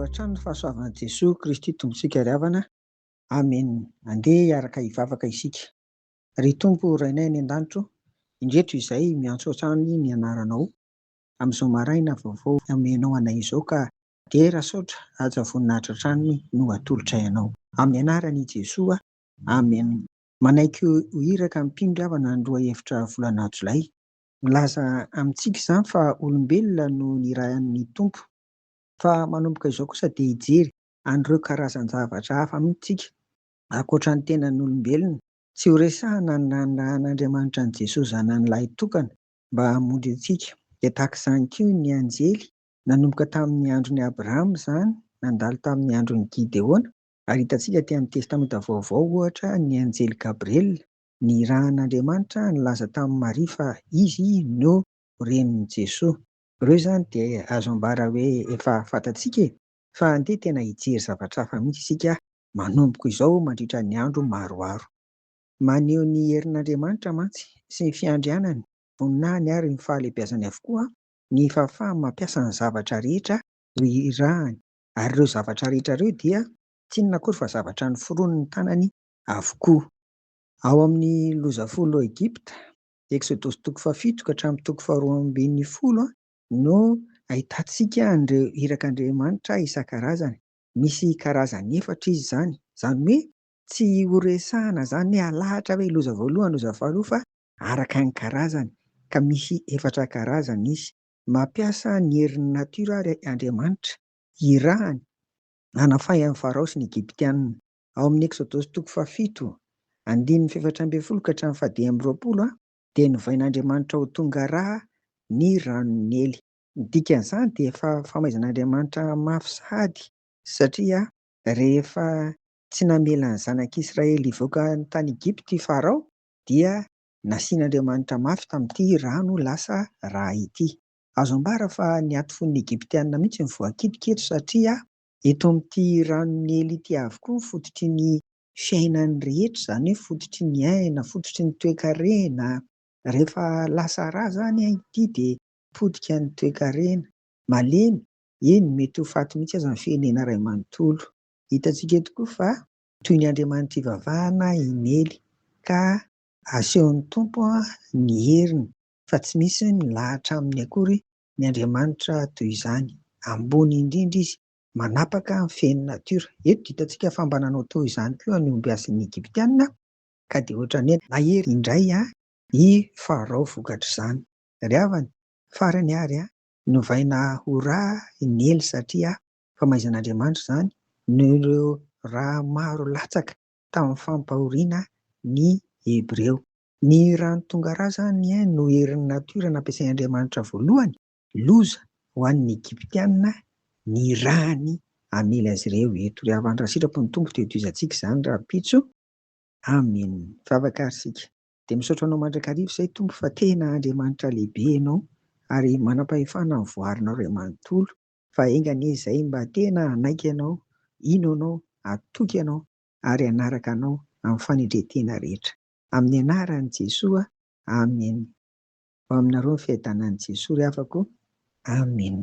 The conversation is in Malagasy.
hatrany ny fahasoavan'i Jesosy Kristy Tomponsika ry havana. Amen. Andeha hiaraka hivavaka isika. Ry Tompo Rainay any an-danitro, indreto izay miantso hatrany ny anaranao. Amin'izao maraina vaovao amenao anay izao ka dia rasotra aja voninahitra hatrany no atolotra ianao. Amin'ny anaran'i Jesosy, amen. Manaiky ho iraka mipindry havana ny 2 efitra volana Jolay. Milaza amintsika izany fa olombelona no nirahan'ny Tompo. Fa manomboka izao kosa dia hijery an'ireo karazan-javatra hafa mihitsy ankoatra ny tenan'ny olombelona. Tsy ho resahana ny nanan'Andriamanitra an'i Jesosy zanan'ilay tokana mba hamonjy antsika. Dia tahaka izany koa ny anjely, nanomboka tamin'ny andron'i Abrahama izany, nandalo tamin'ny andron'i Gideona, ary hitantsika aty amin'ny testamenta vaovao ohatra ny anjely Gabriel, nirahan'Andriamanitra nilaza tamin'i Maria fa izy no renin'i Jesosy. Ireo izany dia azo ambara hoe efa fantatsika fa andeha tena hijery zavatra hafa mihitsy isika manomboka izao mandritra ny andro maroaro. Maneho ny herin'Andriamanitra mantsy sy ny fiandrianany, voninahiny ary ny fahalehibiazany avokoa ny fahafahany mampiasa ny zavatra rehetra ho irahany. Ary ireo zavatra rehetra ireo dia tsy inona akory fa zavatra noforoniny tanany avokoa. Ao amin'ny lozafolo Egipta, Exodosy 7 ka hatramin'ny 12 no ahitantsika an'ireo irak'Andriamanitra isan-karazany. Misy karazany 4 izy izany. Izany hoe tsy ho resahana izany hoe alahatra hoe loza voalohany, loza faharoa fa araka ny karazany. Ka misy 4 karazany izy. Mampiasa ny herin'ny natiora ary Andriamanitra irahany hanafahany Farao sy ny Egiptianina. Ao amin'ny Exodosy 7 andininy 7 ka hatramin'ny 11 dia novain'Andriamanitra ho tonga rà ny ranon'ny Nily. Ny dikan'izany dia efa famaizan'Andriamanitra mafy sahady satria rehefa tsy namela ny zanak'Israely hivoaka ny tany Egipta i Farao dia nasian'Andriamanitra mafy tamin'ity rano lasa rà ity. Azo ambara fa ny aty fon'ny Egiptianina mihitsy ny voakidiketo satria eto amin'ity ranon'ny Nily ity avokoa fototry ny fiainany rehetra, izany hoe fototry ny aina, fototry ny toe-karena. Rehefa lasa rà izany ity dia podika ny toe-karena, malemy, eny mety ho faty mihitsy aza ny firenena iray manontolo. Hitantsika eto koa fa toy ny Andriamanitra ivavahana i Nely ka asehon'ny Tompo ny heriny fa tsy misy ny lahatra aminy akory ny Andriamanitra toy izany. Ambony indrindra izy, manapaka ny fen'ny natiora. Eto hitantsika fa mba nanao toy izany koa ny ombiasin'ny Egiptianina ka dia ohatran'ny hoe nahery indray i Farao vokatra izany. Ry havana, farany ary novaina ho rà i Nely satria famaizan'Andriamanitra izany noho ireo rà maro latsaka tamin'ny fampahoriana ny Hebreo. Ny rano tonga rà izany no herin'ny natiora nampiasain'Andriamanitra voalohany, loza ho an'ny Egiptianina ny rahany hamela azy ireo eto. Ry havana, raha sitrapony Tompo dia toizantsika izany rahampitso. Amen. Vavaka ary isika. Dia misaotra anao mandrakariva izay Tompo fa tena Andriamanitra lehibe ianao ary manam-pahefana ny voarinao iray manontolo fa aingana izay mba tena hanaiky ianao, ino anao, hatoky ianao ary hanaraka anao amin'ny fanendretena rehetra. Amin'ny anaran'i Jesosy, amen. Ho aminareo ny fiadanan'i Jesosy ry havako, amen.